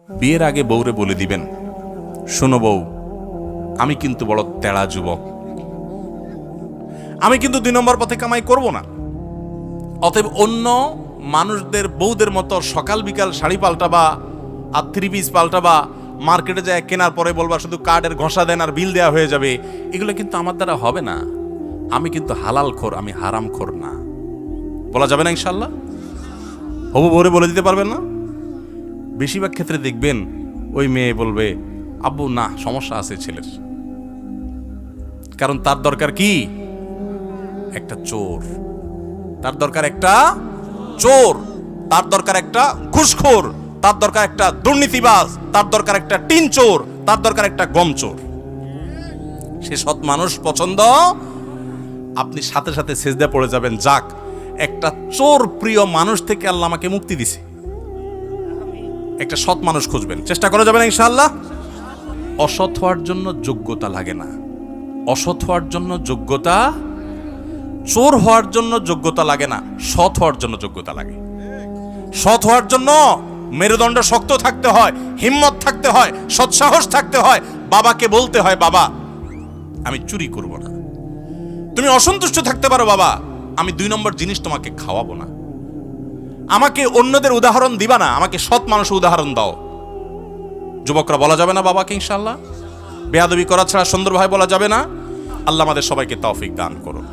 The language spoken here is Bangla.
বিয়ের আগে বউরে বলে দিবেন, শোনো বউ, আমি কিন্তু বড় তেড়া যুবক, আমি কিন্তু 2 নম্বর পথে কামাই করব না। অতএব অন্য মানুষদের বউদের মতো সকাল বিকাল শাড়ি পাল্টাবা আর 3 পিস পাল্টাবা, মার্কেটে যায় কেনার পরে বলবা শুধু কার্ডের ঘষা দেন আর বিল দেওয়া হয়ে যাবে, এগুলো কিন্তু আমার দ্বারা হবে না। আমি কিন্তু হালাল খোর, আমি হারাম খোর না। বলা যাবে না ইনশাল্লাহ? হবু বউরে বলে দিতে পারবেন না? বেশিরভাগ ক্ষেত্রে দেখবেন ওই মেয়ে বলবে, আব্বু না, সমস্যা আছে ছেলের, কারণ তার দরকার কি? একটা চোর। তার দরকার একটা চোর, তার দরকার একটা ঘুষখোর, তার দরকার একটা দুর্নীতিবাজ, তার দরকার একটা টিন চোর, তার দরকার একটা গম চোর। সে সৎ মানুষ পছন্দ, আপনি সাথে সাথে সেজদা পড়ে যাবেন, যাক একটা চোর প্রিয় মানুষ থেকে আল্লাহ আমাকে মুক্তি দিছে। একটা সৎ মানুষ খুঁজবেন, চেষ্টা করা যাবে না ইনশাআল্লাহ। অসৎ হওয়ার জন্য যোগ্যতা লাগে না, অসৎ হওয়ার জন্য যোগ্যতা, চোর হওয়ার জন্য যোগ্যতা লাগে না, সৎ হওয়ার জন্য যোগ্যতা লাগে। সৎ হওয়ার জন্য মেরুদণ্ড শক্ত থাকতে হয়, হিম্মত থাকতে হয়, সৎসাহস থাকতে হয়। বাবাকে বলতে হয়, বাবা আমি চুরি করব না। তুমি অসন্তুষ্ট থাকতে পারো, বাবা আমি 2 নম্বর জিনিস তোমাকে খাওয়াবো না। আমাকে অন্যদের উদাহরণ দিবা না, আমাকে সৎ মানুষের উদাহরণ দাও। যুবকরা বলা যাবে না বাবাকে ইনশাআল্লাহ? বেয়াদবি করা ছাড়া সুন্দরভাবে বলা যাবে না। আল্লাহ আমাদের সবাইকে তৌফিক দান করুন।